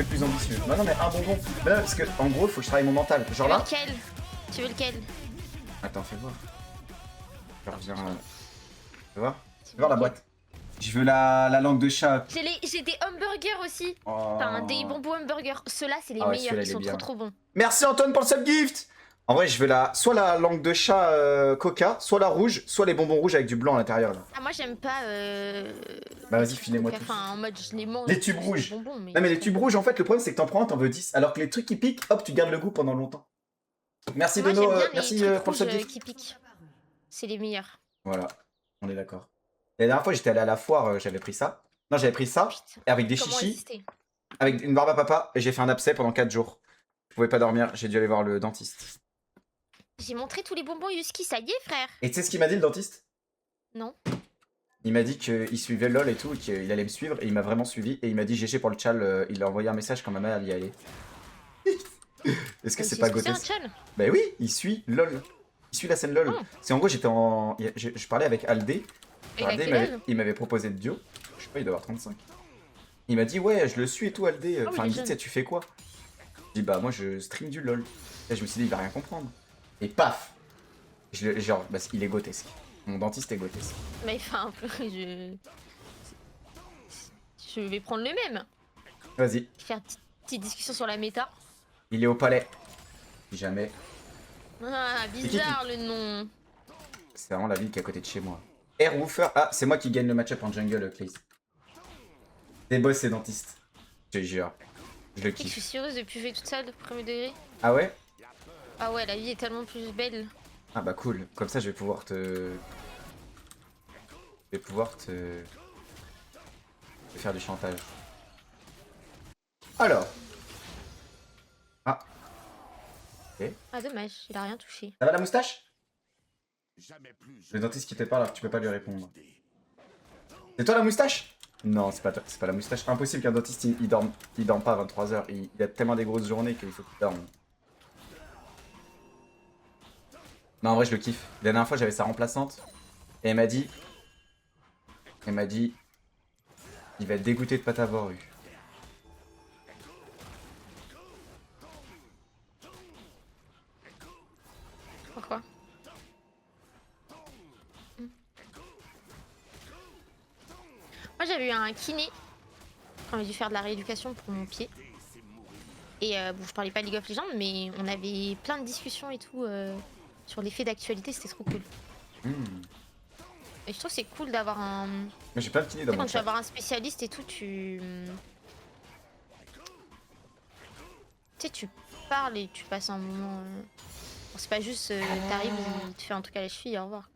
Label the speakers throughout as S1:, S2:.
S1: que le plus ambitieux. Non, non, mais un bonbon. Mais non, parce que en gros, il faut que je travaille mon mental. Genre là.
S2: Lequel? Tu veux lequel?
S1: Attends, fais voir. Je reviens. Fais voir.
S2: Tu
S1: Fais
S2: veux
S1: voir la
S2: lequel?
S1: boîte. Je veux la langue de chat.
S2: J'ai des hamburgers aussi.
S1: Oh.
S2: Enfin, des bonbons hamburgers. Ceux-là, c'est les
S1: Ah ouais,
S2: meilleurs.
S1: celui-là,
S2: Ils
S1: il est
S2: sont
S1: bien.
S2: trop bons.
S1: Merci Antoine pour le subgift. En vrai, je veux soit la langue de chat coca, soit la rouge, soit les bonbons rouges avec du blanc à l'intérieur. Là.
S2: Ah, moi, j'aime pas.
S1: Bah
S2: les
S1: vas-y,
S2: trucs
S1: filez-moi
S2: Coca.
S1: tout.
S2: Enfin, en mode, je les mange.
S1: Les tubes
S2: parce que
S1: rouges.
S2: c'est des bonbons,
S1: Non mais les
S2: c'est
S1: tubes
S2: bon.
S1: rouges, en fait, le problème c'est que t'en prends un, t'en veux 10. Alors que les trucs qui piquent, hop, tu gardes le goût pendant longtemps. Merci
S2: Moi,
S1: Dono,
S2: j'aime bien les
S1: merci
S2: trucs
S1: pour le
S2: rouges
S1: subgift.
S2: qui piquent. C'est les meilleurs.
S1: Voilà, on est d'accord. La dernière fois, j'étais allé à la foire, j'avais pris ça. Non, j'avais pris ça,
S2: Putain.
S1: et avec des
S2: Comment
S1: chichis,
S2: résister?
S1: avec une barbe à papa, et j'ai fait un abcès pendant 4 jours. Je pouvais pas dormir, j'ai dû aller voir le dentiste.
S2: J'ai montré tous les bonbons Yuski, ça y est, frère.
S1: Et tu sais ce qu'il m'a dit le dentiste?
S2: Non.
S1: Il m'a dit qu'il suivait LOL et tout, et qu'il allait me suivre, et il m'a vraiment suivi, et il m'a dit GG pour le chal, il a envoyé un message quand ma mère y allait. Est-ce que c'est pas
S2: C'est un
S1: grotesque?
S2: chal.
S1: Bah oui, il suit LOL. Il suit la scène LOL.
S2: Oh.
S1: C'est en gros, j'étais en. Je parlais avec Aldé.
S2: Il a
S1: Aldé,
S2: quel âge?
S1: il m'avait proposé de duo. Je sais pas, il doit avoir 35. Il m'a dit, ouais, je le suis et tout, Aldé.
S2: Ah oui,
S1: Enfin,
S2: il
S1: il
S2: est
S1: me dit,
S2: jeune.
S1: tu sais, tu fais quoi? Je dis, bah, moi, je stream du LOL. Et je me suis dit, il va rien comprendre. Et paf! Genre, bah, il est grotesque. Mon dentiste est grotesque.
S2: Mais enfin, un peu, je vais prendre le même.
S1: Vas-y,
S2: Faire une petite discussion sur la méta.
S1: il est au palais. Si jamais.
S2: Ah, bizarre le nom.
S1: C'est vraiment la ville qui est à côté de chez moi. Airwoofer. Ah, c'est moi qui gagne le match-up en jungle, Clays. Des boss et dentistes. Je te jure. Je le
S2: Je suis
S1: kiffe.
S2: si heureuse de plus jouer toute seule, premier degré.
S1: Ah ouais?
S2: Ah ouais, la vie est tellement plus belle.
S1: Ah bah cool. Comme ça, je vais pouvoir te... Je vais pouvoir te faire du chantage. Alors. Ah. Ok.
S2: Ah, dommage, il a rien touché.
S1: Ça va la moustache? Le dentiste qui te parle alors que tu peux pas lui répondre. C'est toi la moustache? Non, c'est pas toi, c'est pas la moustache. Impossible qu'un dentiste il dorme pas à 23h. Il a tellement des grosses journées qu'il faut qu'il dorme. Non, en vrai, je le kiffe. La dernière fois, j'avais sa remplaçante. Et elle m'a dit. Il va être dégoûté de pas t'avoir eu.
S2: Pourquoi? Moi, j'avais eu un kiné quand j'ai dû faire de la rééducation pour mon pied. Et bon, je parlais pas League of Legends, mais on avait plein de discussions et tout sur les faits d'actualité, c'était trop cool. Et je trouve que c'est cool d'avoir un.
S1: Mais j'ai plein de kinés
S2: Tu
S1: dans
S2: sais,
S1: mon
S2: quand tu vas
S1: chat.
S2: voir un spécialiste et tout, tu. Tu sais, tu parles et tu passes un moment. Bon, c'est pas juste t'arrives, il te fait un truc à la cheville, au revoir.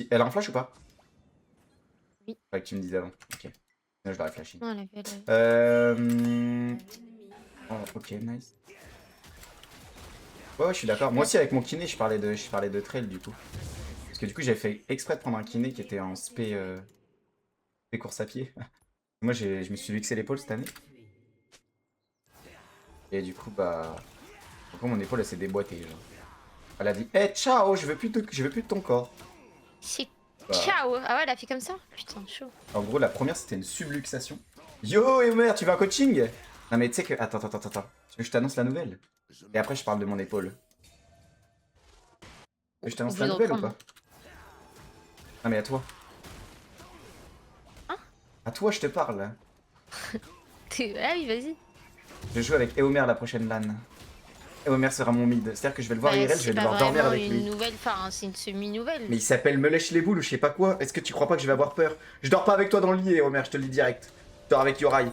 S1: Elle a un flash ou pas?
S2: Oui.
S1: Ouais, que tu me disais avant. Ok. Là, je l'aurais flashé.
S2: Non, elle a
S1: Oh, ok, nice. Ouais, je suis d'accord. Moi aussi, avec mon kiné, je parlais de trail du coup. Parce que du coup, j'avais fait exprès de prendre un kiné qui était en spé course à pied. Moi, je me suis luxé l'épaule cette année. Et du coup, bah. Du coup, mon épaule, elle s'est déboîtée. Genre. Elle a dit, hé, ciao, je veux plus de ton corps.
S2: C'est
S1: Bah.
S2: ciao. Ah ouais, elle a fait comme ça? Putain, chaud.
S1: En gros, la première, c'était une subluxation. Yo, Emer, tu veux un coaching? Non, mais tu sais que. Attends. Tu veux que je t'annonce la nouvelle? Et après, je parle de mon épaule. Tu veux que je t'annonce la
S2: Obligé de
S1: nouvelle ou
S2: reprendre.
S1: pas? Non, mais à toi.
S2: Hein?
S1: À toi, je te parle.
S2: Ah oui, vas-y.
S1: Je joue avec Eomer la prochaine LAN. Eomer sera mon mid. C'est-à-dire que je vais le voir IRL, je vais devoir dormir avec lui.
S2: C'est une nouvelle, enfin, c'est une semi-nouvelle.
S1: Mais il s'appelle Me lèche les boules ou je sais pas quoi. Est-ce que tu crois pas que je vais avoir peur? Je dors pas avec toi dans le lit, Eomer, je te le dis direct. Je dors avec Yorai.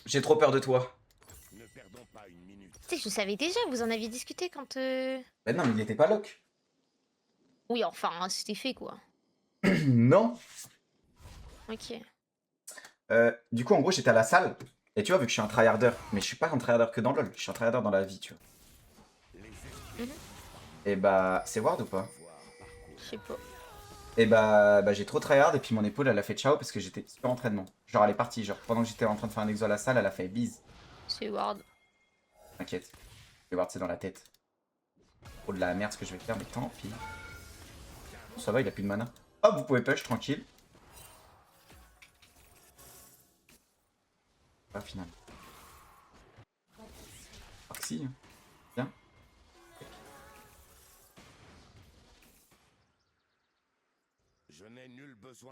S1: J'ai trop peur de toi.
S2: Tu sais, je savais déjà, vous en aviez discuté quand.
S1: Bah non, mais il était pas lock.
S2: Oui, enfin, c'était fait quoi.
S1: Non.
S2: Ok.
S1: Du coup, en gros, j'étais à la salle. Et tu vois, vu que je suis un tryharder, mais je suis pas un tryharder que dans LoL, je suis un tryharder dans la vie, tu vois. Et bah, c'est Ward ou pas?
S2: Je sais pas.
S1: Et bah j'ai trop tryhard et puis mon épaule elle a fait ciao parce que j'étais sur entraînement. Genre elle est partie, genre pendant que j'étais en train de faire un exo à la salle, elle a fait bise.
S2: C'est Ward.
S1: T'inquiète. Et Ward c'est dans la tête. Trop de la merde ce que je vais faire, mais tant pis. Ça va, il a plus de mana. Hop, vous pouvez push tranquille. final. Ah, si. Bien.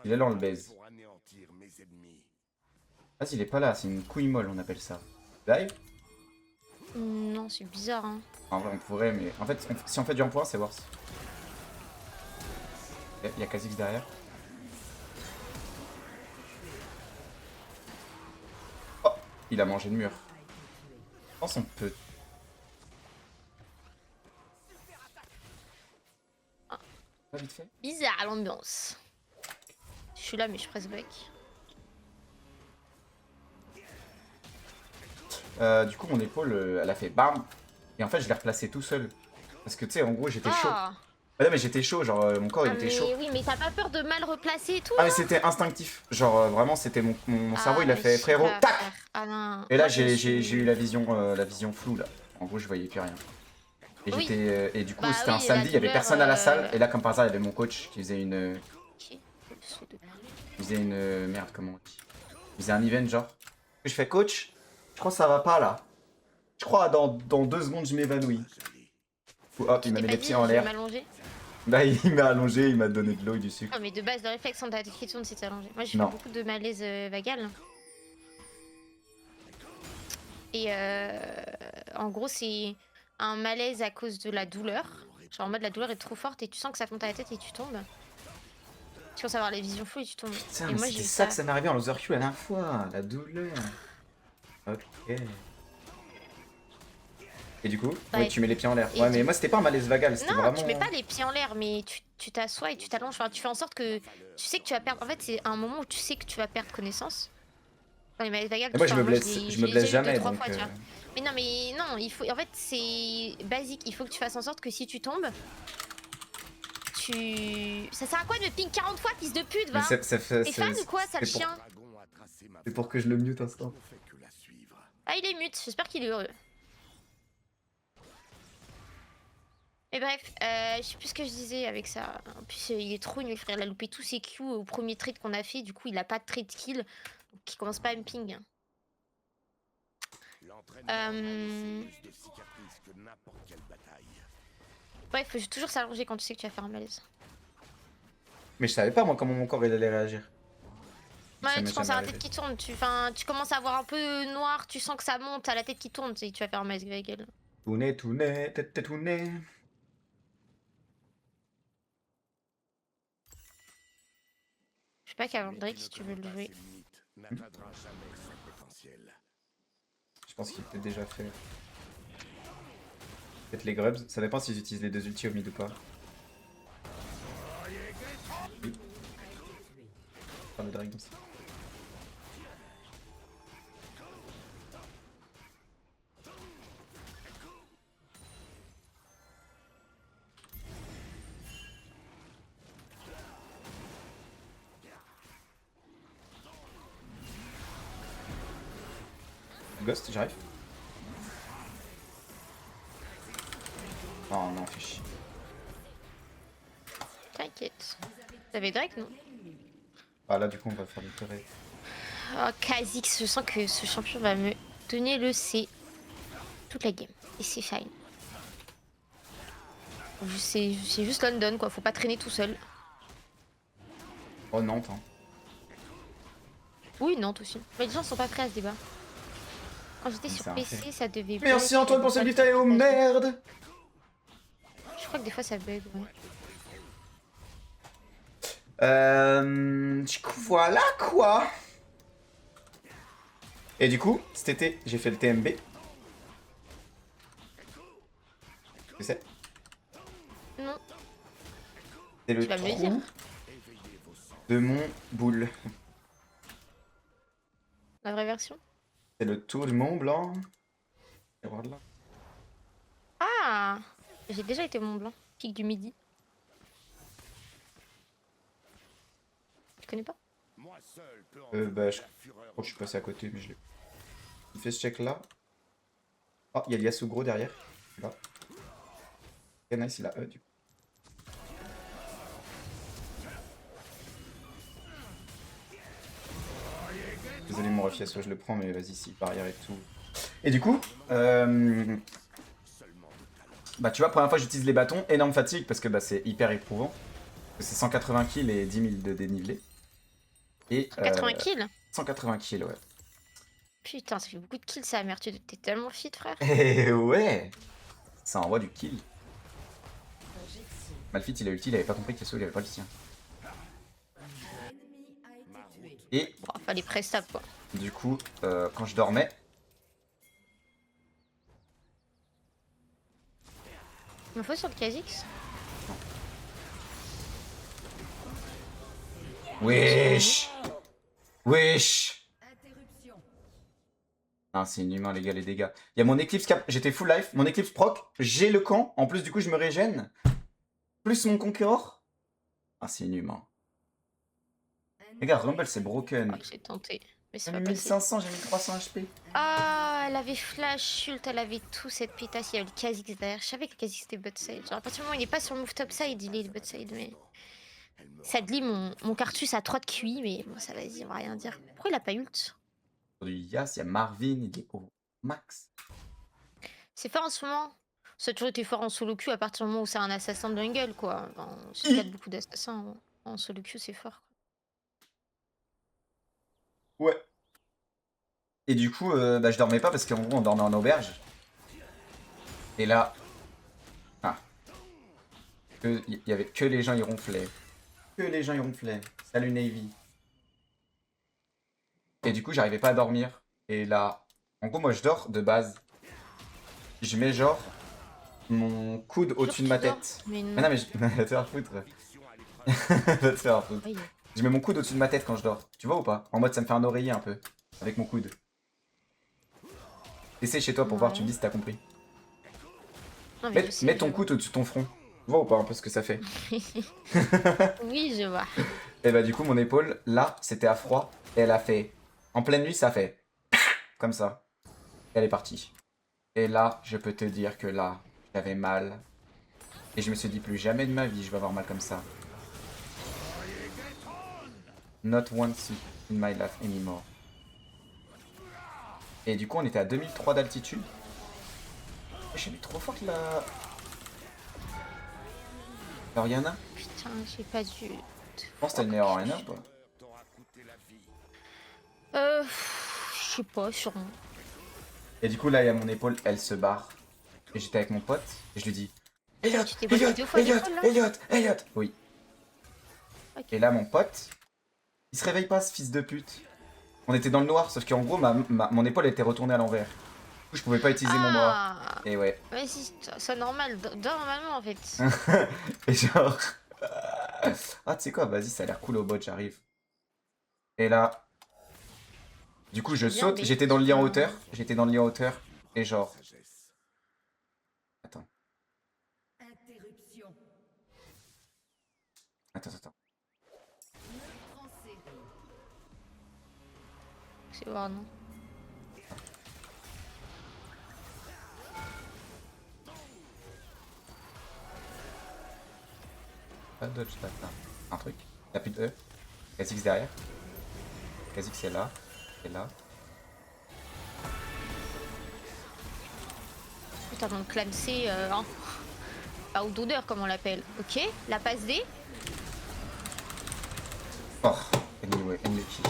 S1: Il est là, on le baise. Vas-y, il est pas là, c'est une couille molle, on appelle ça. Live?
S2: Non, c'est bizarre, hein.
S1: En vrai, on pourrait, mais en fait, si on fait du 1 point, c'est worse. Il y a Kha'Zix derrière. Oh, il a mangé le mur. Je pense qu'on peut. Pas vite fait.
S2: Bizarre l'ambiance. Je suis là, mais je presse back.
S1: Du coup, mon épaule, elle a fait bam. Et en fait, je l'ai replacé tout seul. Parce que tu sais, en gros, j'étais chaud.
S2: Ah,
S1: Ouais, non, mais j'étais chaud, genre mon corps il était chaud.
S2: mais oui, mais t'as pas peur de mal replacer et tout?
S1: Ah, mais
S2: là
S1: c'était instinctif. Genre vraiment, c'était mon cerveau, il a
S2: mais
S1: fait
S2: je sais
S1: frérot,
S2: pas,
S1: tac.
S2: frère. Ah non.
S1: Et là,
S2: Moi, je me
S1: j'ai
S2: suis-
S1: eu la vision floue là. En gros, je voyais plus rien. Et
S2: Oui.
S1: et du coup,
S2: Bah
S1: c'était un
S2: oui, la
S1: samedi, il y avait
S2: douleur,
S1: personne à la salle. Et là, comme par hasard, il y avait mon coach qui faisait une.
S2: Ok.
S1: Il faisait une. Merde, comment on dit. Il faisait un event, genre. Je fais coach, je crois que ça va pas là. Je crois dans 2 secondes, je m'évanouis. Hop, il m'a
S2: T'es
S1: mis
S2: pas
S1: les
S2: dit,
S1: pieds en
S2: je vais
S1: l'air.
S2: m'allonger?
S1: Là, il m'a allongé, il m'a donné de l'eau et du sucre.
S2: Oh, mais de base, le réflexe quand t'as la tête qui tourne, c'est t'allonger. Moi, j'ai fait
S1: Non.
S2: beaucoup de malaise vagal. Et en gros, c'est un malaise à cause de la douleur. Genre en mode la douleur est trop forte et tu sens que ça te monte à la tête et tu tombes. Tu commences à avoir les visions floues et tu tombes.
S1: Putain,
S2: Et
S1: mais
S2: moi, j'ai
S1: c'était
S2: eu
S1: ça que ça m'est arrivé en loser queue la dernière fois, la douleur. Ok. Et du coup,
S2: Bah,
S1: ouais, tu mets les pieds en l'air.
S2: et
S1: Ouais,
S2: du-
S1: mais moi, c'était pas un malaise vagal, c'était
S2: Non,
S1: vraiment.
S2: tu mets pas les pieds en l'air, mais tu t'assois et tu t'allonges. Enfin, tu fais en sorte que tu sais que tu vas perdre. En fait, c'est un moment où tu sais que tu vas perdre connaissance. Dans les malaises vagales,
S1: Et moi, je me
S2: je
S1: blesse,
S2: l'ai
S1: je me
S2: j'ai
S1: blesse
S2: déjà eu
S1: jamais,
S2: 2-3
S1: donc.
S2: fois, tu vois. Mais non, il faut. En fait, c'est basique. Il faut que tu fasses en sorte que si tu tombes, Ça sert à quoi de me ping 40 fois, fils de pute, va?
S1: Mais ça fait.
S2: T'es fan ou quoi, sale
S1: c'est pour-
S2: chien?
S1: C'est pour que je le mute instant.
S2: Ah, il est mute, j'espère qu'il est heureux. Mais bref, je sais plus ce que je disais avec ça. En plus, il est trop nul, frère. Il a loupé tous ses Q au premier trade qu'on a fait. Du coup, il a pas de trade kill. Donc, il commence pas à me ping. Bref, faut toujours s'allonger quand tu sais que tu vas faire un malaise.
S1: Mais je savais pas, moi, comment mon corps il allait réagir. Ça
S2: Ouais,
S1: m'est
S2: tu commences à
S1: jamais
S2: avoir la tête
S1: arrivé.
S2: qui tourne. Tu commences à avoir un peu noir. Tu sens que ça monte, à la tête qui tourne. Tu vas faire un malaise avec elle.
S1: Tout net, tête tout net.
S2: Je sais pas qu'avant Drake, si tu veux le jouer.
S1: Je pense qu'il peut déjà fait. Peut-être les grubs. Ça dépend s'ils utilisent les 2 ultis au mid ou pas. Oui. Ah, le dragon aussi. Ghost, j'arrive. Oh non, fais chier.
S2: T'inquiète. T'avais Drake, non?
S1: Ah là, du coup, on va faire des turrets.
S2: Oh, Kha'Zix, je sens que ce champion va me donner le C toute la game. Et c'est fine. C'est juste London, quoi. Faut pas traîner tout seul.
S1: Oh non, attends.
S2: Oui, Nantes aussi. Mais les gens sont pas prêts à ce débat. Quand j'étais
S1: Mais
S2: sur
S1: c'est un
S2: PC,
S1: fait.
S2: ça devait bug.
S1: Merci Antoine pour ce gift et oh merde.
S2: Je crois que des fois ça bug, ouais.
S1: Du coup, voilà quoi. Et du coup, cet été, j'ai fait le TMB. Tu sais,
S2: Non,
S1: c'est le
S2: tu vas me le dire.
S1: trou de mon boule.
S2: La vraie version.
S1: C'est le tour du Mont Blanc. Et voilà.
S2: Ah, j'ai déjà été au Mont Blanc. Pic du Midi. Tu connais pas?
S1: Bah, je crois que je suis passé à côté, mais je l'ai. Il fait ce check là. Oh, il y a Yasugro derrière. Là. Ok, nice, il a E du coup. Désolé mon ref Yasuo, je le prends, mais vas-y, si, barrière et tout. Et du coup, bah tu vois, première fois j'utilise les bâtons, énorme fatigue, parce que bah, c'est hyper éprouvant. C'est 180 kills et 10 000 de dénivelé. Et
S2: 80 kills
S1: 180 kills, ouais.
S2: Putain, ça fait beaucoup de kills, ça, merde. T'es tellement fit, frère.
S1: Et ouais, ça envoie du kill. Malphite, il a ulti, il avait pas compris que Yasuo, il avait pas le sien. Et
S2: Bon, fallait prestable, quoi.
S1: du coup, quand je dormais,
S2: Il me faut sur le Kha'Zix.
S1: wesh, wesh. Ah, c'est inhumain, les gars, les dégâts. Il y a mon Eclipse cap, j'étais full life, mon Eclipse proc, j'ai le camp, en plus, du coup, je me régène. Plus mon Conqueror. Ah, c'est inhumain. Les gars, Rumble, c'est broken.
S2: Oh, j'ai tenté, mais c'est
S1: J'ai
S2: pas
S1: mis
S2: passé.
S1: 1500, j'ai mis 300 HP.
S2: Ah, elle avait flash ult, elle avait tout cette pétasse, il y avait le Kha'Zix derrière. Je savais que le Kha'Zix était bot side. Genre, à partir du moment où il est pas sur le move top side, il est bot side, mais. Sadly, mon Cartus a 3 de QI, mais bon, ça vas-y, on va rien dire. Pourquoi il a pas ult?
S1: Sur du Yas, il y a Marvin, il est au max.
S2: C'est fort en ce moment. Ça a toujours été fort en solo queue à partir du moment où c'est un assassin de jungle, quoi. Enfin, c'est le cas de beaucoup d'assassins. En solo queue, c'est fort.
S1: Ouais. Et du coup, bah, je dormais pas parce qu'en gros, on dormait en auberge. Et là. Ah. Il y avait que les gens, ils ronflaient. Que les gens, ils ronflaient. Salut Navy. Et du coup, j'arrivais pas à dormir. Et là. En gros, moi, je dors de base. Je mets genre. Mon coude au-dessus de ma tête.
S2: Mais non.
S1: Mais non, mais je. Va te faire foutre. Va te faire foutre.
S2: Oui.
S1: Je mets mon coude au-dessus de ma tête quand je dors. Tu vois ou pas? En mode, ça me fait un oreiller un peu. Avec mon coude. Essaye chez toi pour voir, tu me dis si t'as compris.
S2: Non, mais je sais,
S1: Mets ton
S2: je
S1: coude au-dessus de ton front. Tu vois ou pas un peu ce que ça fait?
S2: vois. Oui, je vois.
S1: Et bah du coup mon épaule, là, c'était à froid. Et elle a fait... En pleine nuit, ça fait... Comme ça. Et elle est partie. Et là, je peux te dire que là, j'avais mal. Et je me suis dit plus jamais de ma vie, je vais avoir mal comme ça. Not once in my life anymore. Et du coup, on était à 2003 d'altitude. J'ai mis trop forte la... Oriana?
S2: Putain, j'ai pas dû.
S1: Je pense que t'as une meilleure Oriana ou pas?
S2: Je sais pas, sûrement.
S1: Et du coup, là, il y a mon épaule, elle se barre. Et j'étais avec mon pote, et je lui dis Elliot,
S2: Tu t'es bossé
S1: Elliot,
S2: 2 fois
S1: Elliot,
S2: l'épaule, là?
S1: Elliot, Elliot. Oui.
S2: Ok.
S1: Et là, mon pote, il se réveille pas, ce fils de pute. On était dans le noir, sauf qu'en gros, mon épaule était retournée à l'envers. Du coup, je pouvais pas utiliser mon bras.
S2: Ah,
S1: Et ouais.
S2: vas-y, c'est normal. Dors normalement, en fait.
S1: Et genre... Ah, tu sais quoi, vas-y, ça a l'air cool au bot, j'arrive. Et là... Du coup, je
S2: Bien
S1: saute,
S2: bait.
S1: j'étais dans le lit en hauteur. J'étais dans le lit en hauteur. Et genre... Attends. Attends.
S2: C'est voir, non?
S1: Pas de dodge, là. Un truc. Y'a plus de E. Kha'Zix derrière. Kha'Zix est là. Et là.
S2: Putain, donc clamsé, hein. Pas d'odeur, comme on l'appelle. Ok, la passe D.
S1: Oh, anyway, unlucky.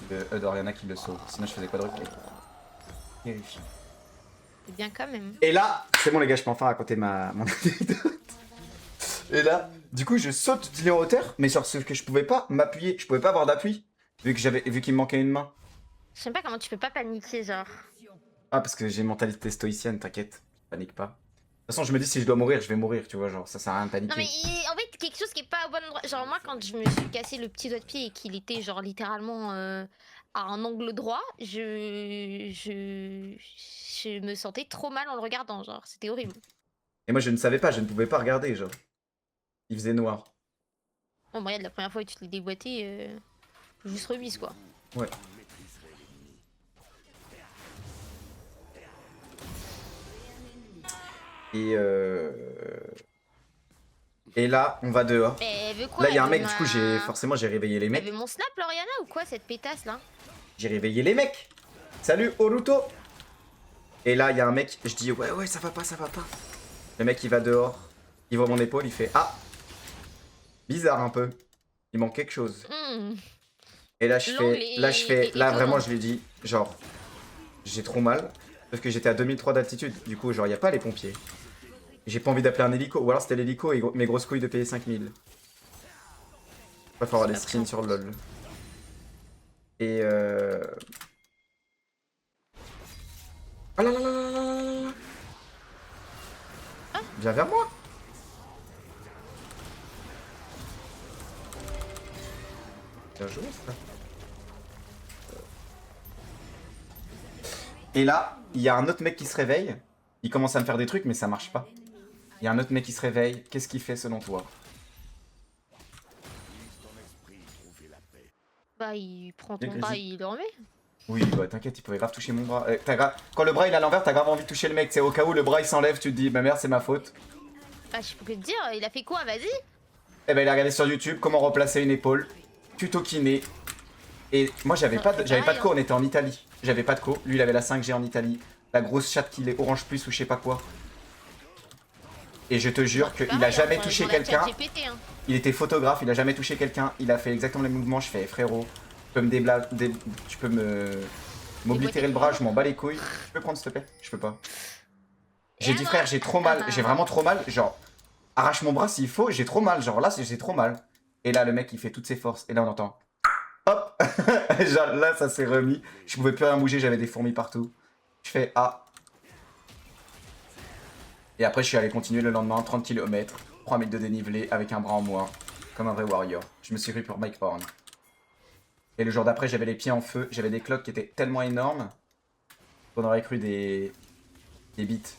S1: Le E d'Oriana qui le sauve. Sinon, je faisais quadruplé. Vérifie.
S2: C'est bien quand même.
S1: Et là, c'est bon les gars, je peux enfin raconter mon anecdote. Et là, du coup, je saute du lit en hauteur, mais sur ce que je pouvais pas m'appuyer, je pouvais pas avoir d'appui, vu qu'il me manquait une main.
S2: Je sais pas comment tu peux pas paniquer, genre.
S1: Ah, parce que j'ai une mentalité stoïcienne, t'inquiète, panique pas. De toute façon, je me dis si je dois mourir, je vais mourir, tu vois, genre ça sert à rien de paniquer.
S2: Non mais en fait quelque chose qui est pas au bon endroit. Genre moi quand je me suis cassé le petit doigt de pied et qu'il était genre littéralement à un angle droit, je me sentais trop mal en le regardant, genre c'était horrible.
S1: Et moi, je ne savais pas, je ne pouvais pas regarder, genre. Il faisait noir.
S2: Bon regarde la première fois que tu te l'es déboîté, juste remise quoi.
S1: Ouais. Et là, on va dehors.
S2: Mais elle veut quoi?
S1: Là, il y a un
S2: Elle
S1: mec,
S2: veut
S1: du coup, forcément, j'ai réveillé les
S2: Elle
S1: mecs.
S2: veut mon snap Lauriana ou quoi cette pétasse là?
S1: J'ai réveillé les mecs. Salut, Oruto. Et là, il y a un mec, je dis, ouais, ça va pas, ça va pas. Le mec, il va dehors. Il voit mon épaule, il fait, ah, bizarre un peu. Il manque quelque chose. Et là, là, vraiment, je lui dis, genre, j'ai trop mal. Parce que j'étais à 2003 d'altitude. Du coup, genre, y a pas les pompiers. J'ai pas envie d'appeler un hélico. Ou alors, c'était l'hélico et mes grosses couilles de payer 5000. Pas faut avoir des skins sur LoL. Et ah là là là là là là là. Viens vers moi. Bien joué, ça. Et là, il y a un autre mec qui se réveille. Il commence à me faire des trucs, mais ça marche pas. Il y a un autre mec qui se réveille. Qu'est-ce qu'il fait selon toi?
S2: Bah, il prend ton bras et il le remet.
S1: Oui, bah t'inquiète, il pouvait grave toucher mon bras. Quand le bras il est à l'envers, t'as grave envie de toucher le mec. C'est au cas où le bras il s'enlève, tu te dis, bah merde, c'est ma faute.
S2: Bah, je peux te dire, il a fait quoi, vas-y.
S1: Eh ben, il a regardé sur YouTube comment remplacer une épaule. Tuto kiné. Et moi, j'avais pas de co, on était en Italie. J'avais pas de co. Lui, il avait la 5G en Italie. La grosse chatte qu'il est Orange Plus ou je sais pas quoi. Et je te jure qu'il a jamais touché quelqu'un. Il était photographe, il a jamais touché quelqu'un. Il a fait exactement les mouvements. Je fais, frérot, tu peux m'oblitérer le bras, je m'en bats les couilles. Je peux prendre s'il te plaît? Je peux pas. J'ai dit frère, j'ai trop mal, j'ai vraiment trop mal. Genre, arrache mon bras s'il faut, j'ai trop mal. Genre là, j'ai trop mal. Et là, le mec, il fait toutes ses forces. Et là, on entend. Hop. Genre là, ça s'est remis. Je pouvais plus rien bouger, j'avais des fourmis partout. Je fais ah. Et après, je suis allé continuer le lendemain, 30 km, 3000 de dénivelé avec un bras en moins, comme un vrai warrior. Je me suis pris pour Mike Horn. Et le jour d'après, j'avais les pieds en feu, j'avais des cloques qui étaient tellement énormes qu'on aurait cru des bites.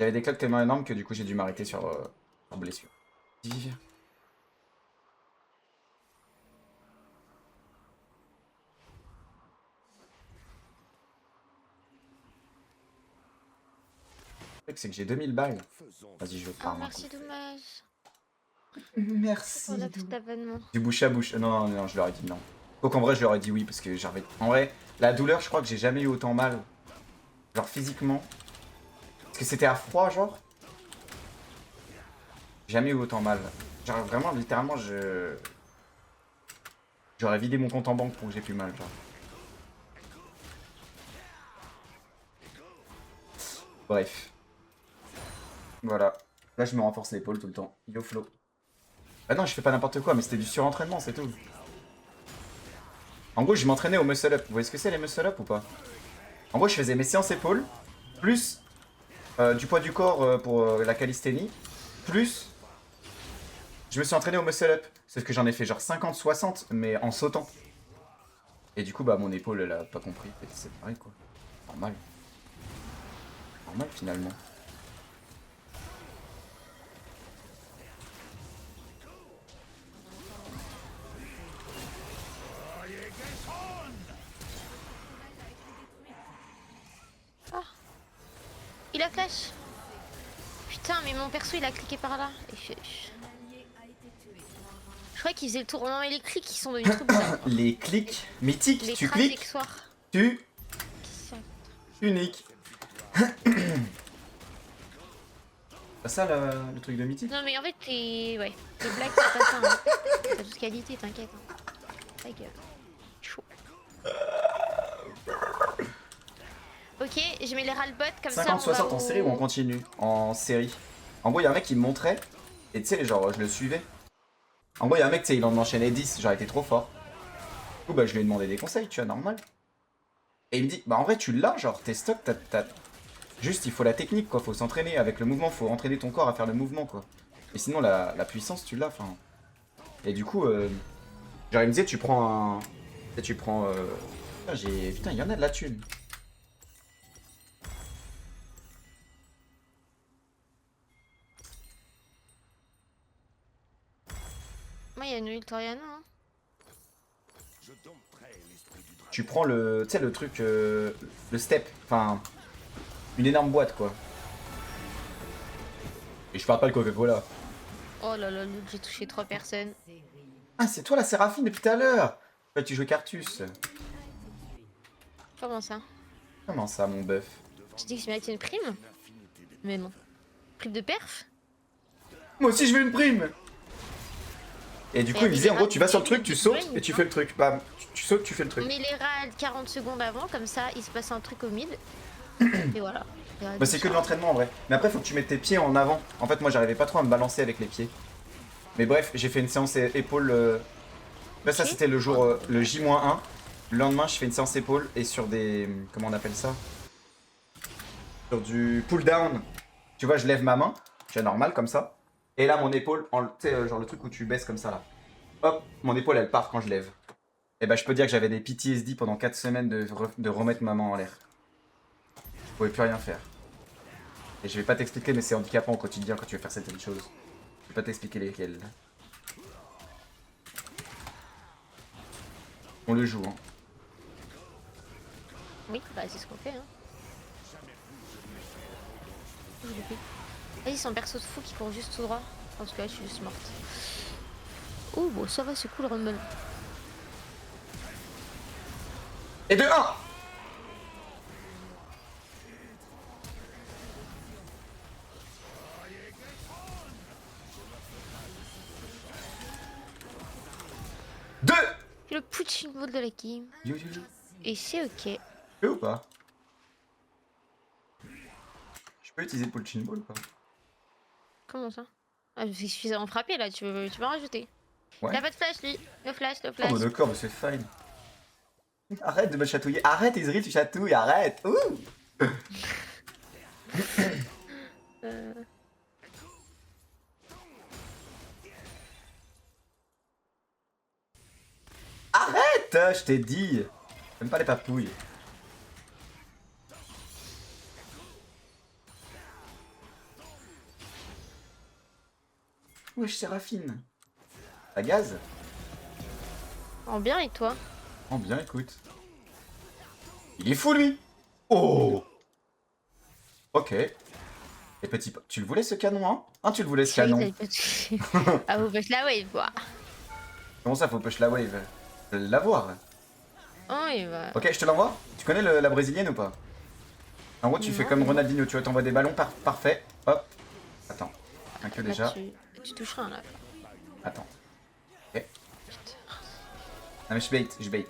S1: J'avais des cloques tellement énormes que du coup, j'ai dû m'arrêter sur blessure. C'est que j'ai 2000 balles. Vas-y, je pars.
S2: Oh, merci, dommage.
S1: Merci.
S2: Voilà, tout abonnement.
S1: Du bouche à bouche. Non, non, non, je leur ai dit non. Donc en vrai, je leur ai dit oui parce que j'avais. En vrai, la douleur, je crois que j'ai jamais eu autant mal. Genre physiquement. Parce que c'était à froid, genre. Jamais eu autant mal. Genre vraiment, littéralement, j'aurais vidé mon compte en banque pour que j'ai plus mal, genre. Bref. Voilà. Là, je me renforce l'épaule tout le temps. Yo flow. Ah non, je fais pas n'importe quoi, mais c'était du surentraînement, c'est tout. En gros, je m'entraînais au muscle up. Vous voyez ce que c'est les muscle up ou pas? En gros, je faisais mes séances épaules, plus du poids du corps pour la calisthénie, plus je me suis entraîné au muscle up. Sauf que j'en ai fait genre 50-60, mais en sautant. Et du coup, bah mon épaule, elle a pas compris. C'est pareil quoi. Normal. Normal finalement.
S2: Il a flash. Putain, mais mon perso il a cliqué par là. Je croyais qu'il faisait le tour. Non, mais les clics ils sont devenus trop bizarres.
S1: Les clics mythiques,
S2: les
S1: tu cliques, tu unique. Pas ça le truc de mythique?
S2: Non, mais en fait, t'es. Ouais, les blagues c'est pas ça. Hein. T'as toute qualité, t'inquiète. Hein. Chaud. Ok, je mets les ras-le-bot comme
S1: 50,
S2: ça.
S1: 50 en série ou on continue? En série. En gros, il y a un mec qui me montrait, et tu sais, genre, je le suivais. En gros, il y a un mec, tu sais, il en enchaînait 10, genre, il était trop fort. Du coup, bah, je lui ai demandé des conseils, tu vois, normal. Et il me dit, bah, en vrai, tu l'as, genre, t'es stock, t'as. Juste, il faut la technique, quoi, faut s'entraîner avec le mouvement, faut entraîner ton corps à faire le mouvement, quoi. Et sinon, la puissance, tu l'as, enfin. Et du coup, genre, il me disait, tu prends un. Tu prends. Putain, il y en a de la thune.
S2: Moi, il y a une Ultoriana. Hein.
S1: Tu prends le. Tu sais, le truc. Le step. Enfin. Une énorme boîte, quoi. Et je parle pas le Coca-Cola.
S2: Oh là là, j'ai touché 3 personnes.
S1: Ah, c'est toi la Séraphine depuis tout à l'heure. Ouais, tu jouais Cartus.
S2: Comment ça?
S1: Comment ça, mon bœuf?
S2: Tu dis que je méritais une prime? Mais non. Prime de perf?
S1: Moi aussi, je veux une prime. Et du coup, il me disait, en gros, tu vas sur le truc, tu sautes et tu fais le truc. Bam, tu sautes, tu fais le
S2: On
S1: truc.
S2: met les râles 40 secondes avant, comme ça, il se passe un truc au mid. Et voilà.
S1: Bah, c'est que de l'entraînement en vrai. Mais après, faut que tu mettes tes pieds en avant. En fait, moi, j'arrivais pas trop à me balancer avec les pieds. Mais bref, j'ai fait une séance épaule. Là, ça,
S2: Ok.
S1: c'était le jour, le J-1. Le lendemain, je fais une séance épaule et sur des. Comment on appelle ça? Sur du pull down. Tu vois, je lève ma main. C'est normal comme ça. Et là, mon épaule, tu sais, genre le truc où tu baisses comme ça là. Hop, mon épaule, elle part quand je lève. Et bah, je peux dire que j'avais des PTSD pendant 4 semaines de remettre ma main en l'air. Je pouvais plus rien faire. Et je vais pas t'expliquer, mais c'est handicapant au quotidien quand tu veux faire certaines choses. Je vais pas t'expliquer lesquelles. On le joue, hein.
S2: Oui, bah c'est ce qu'on fait. Hein. Vas-y, c'est un perso de fou qui court juste tout droit. Parce que là, je suis juste morte. Oh, bon, ça va, c'est cool, Rumble.
S1: Et de 1. Deux.
S2: Le punching ball de la game.
S1: Yo, yo, yo.
S2: Et c'est ok.
S1: Fais ou pas? Je peux utiliser le punching ball ou pas?
S2: Comment ça? Ah, je suis suffisamment frappé là, tu veux en rajouter?
S1: Ouais.
S2: Il a pas de flash lui. No flash, no
S1: Oh
S2: flash.
S1: bah d'accord, mais c'est fine. Arrête de me chatouiller. Arrête, Ezreal, tu chatouilles, arrête. Ouh. Arrête, je t'ai dit. J'aime pas les papouilles. Wesh, Séraphine. La gaz?
S2: En bien et toi?
S1: Oh bien, écoute. Il est fou, lui. Oh. Ok. Et petit... Tu le voulais, ce canon, hein? Hein, tu le voulais, ce canon?
S2: Ah, vous faites la wave, quoi.
S1: Comment ça, faut push la wave? Je vais l'avoir.
S2: Oh, il va.
S1: Ok, je te l'envoie. Tu connais la brésilienne ou pas? En gros, tu fais
S2: Non,
S1: comme
S2: non.
S1: Ronaldinho, tu vois, t'envoies des ballons, parfait. Hop. Attends. Un que
S2: Là,
S1: déjà.
S2: tu toucheras là.
S1: Attends. Ok. Non mais je bait, je bait.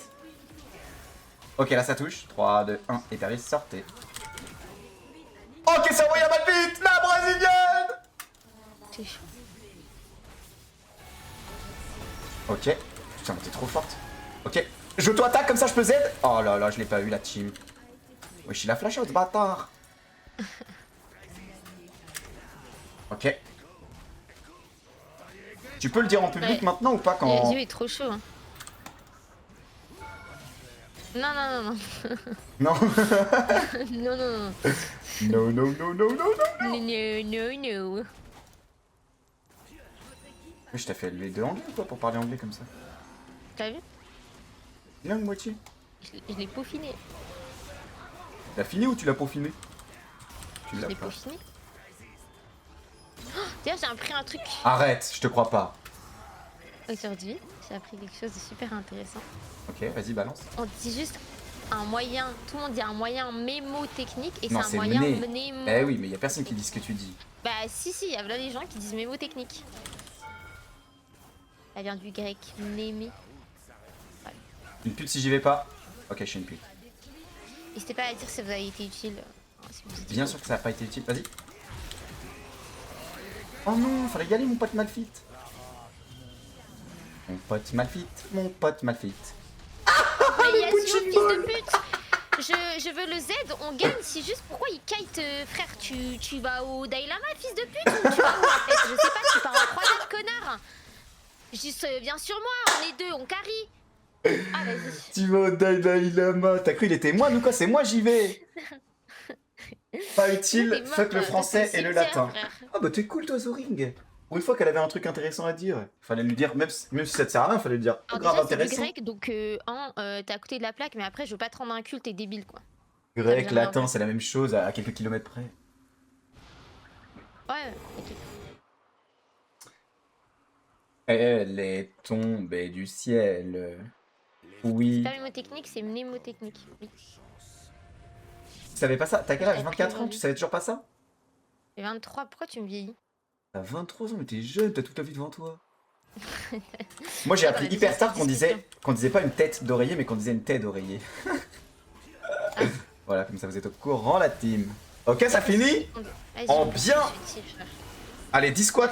S1: Ok, là ça touche. 3, 2, 1, et Paris, sortez. Ok, c'est envoyé à ma vite, la brésilienne.
S2: C'est chaud.
S1: Ok. Putain, mais t'es trop forte. Ok. Je t'attaque comme ça, je peux Z. Oh là là, je l'ai pas eu la team. Wesh, il a flash out, ce bâtard. Ok. Tu peux le dire en public
S2: Ouais.
S1: maintenant ou pas quand...
S2: Yeux est trop chaud. Hein. Non, non, non,
S1: Non.
S2: non. non, non,
S1: No, no, no, no, no, no.
S2: non. No.
S1: Je t'ai fait lever de anglais ou quoi pour parler anglais comme ça?
S2: T'as vu?
S1: Langue moitié.
S2: Je l'ai peaufiné.
S1: Tu l'as fini ou tu l'as peaufiné? Tu
S2: Je
S1: l'as
S2: l'ai
S1: pas.
S2: peaufiné. Oh, d'ailleurs, j'ai appris un truc
S1: Arrête, je te crois pas.
S2: aujourd'hui. J'ai appris quelque chose de super intéressant.
S1: Ok, vas-y, balance.
S2: On dit juste un moyen, tout le monde dit un moyen mémotechnique et c'est
S1: Non,
S2: un
S1: c'est
S2: moyen
S1: mener.
S2: mnémo.
S1: Eh oui, mais y a personne qui dit ce que tu dis.
S2: Bah si, il y a là les gens qui disent mémotechnique. Elle vient du grec mnémé.
S1: Une pute si j'y vais pas. Ok, je suis une pute.
S2: N'hésitez pas à dire si vous avez été utile. Si vous dites
S1: Bien sûr que ça a pas été utile, vas-y. Oh non, fallait y aller mon pote Malfit. Mon pote Malfit, mon pote Malfit.
S2: Mais Yasuo, fils de pute. Je veux le Z, on gagne, c'est juste pourquoi il kite, frère, tu vas au Dalai Lama, fils de pute, ou tu vas où en fait? Je sais pas, tu pars en croisade, connard. Juste, viens sur moi, on est deux, on carry. Ah, vas-y.
S1: Tu vas au Dalai Lama. T'as cru il était moine ou quoi? C'est moi, j'y vais. Pas utile, fuck le français et le latin. Ah bah t'es cool toi, Zoring. Pour une fois qu'elle avait un truc intéressant à dire. Fallait lui dire, même si ça te sert à rien, fallait lui dire.
S2: Alors
S1: Grave
S2: déjà, c'est du
S1: intéressant.
S2: grec, donc t'es à côté de la plaque, mais après, je veux pas te rendre un culte, t'es débile, quoi.
S1: Grec,
S2: jamais
S1: latin,
S2: envie.
S1: c'est la même chose à quelques kilomètres près.
S2: Ouais, ok.
S1: Elle est tombée du ciel. Oui.
S2: Pas mnémotechnique, c'est mnémotechnique. Oui.
S1: Tu savais pas ça? T'as quel âge?
S2: Appris
S1: 24 ans? Tu
S2: aujourd'hui.
S1: savais toujours pas ça?
S2: J'ai 23, pourquoi tu me vieillis?
S1: T'as 23 ans, mais t'es jeune, t'as toute la vie devant toi. Moi j'ai
S2: Ouais,
S1: appris
S2: on a
S1: hyper
S2: déjà
S1: tard
S2: cette
S1: qu'on
S2: discussion.
S1: disait pas une tête d'oreiller, mais qu'on disait une tête d'oreiller.
S2: Ah.
S1: Voilà, comme ça vous êtes au courant la team. Ok, ça finit
S2: Vas-y,
S1: en
S2: on peut
S1: bien.
S2: se suicider, frère.
S1: Allez, 10 squats.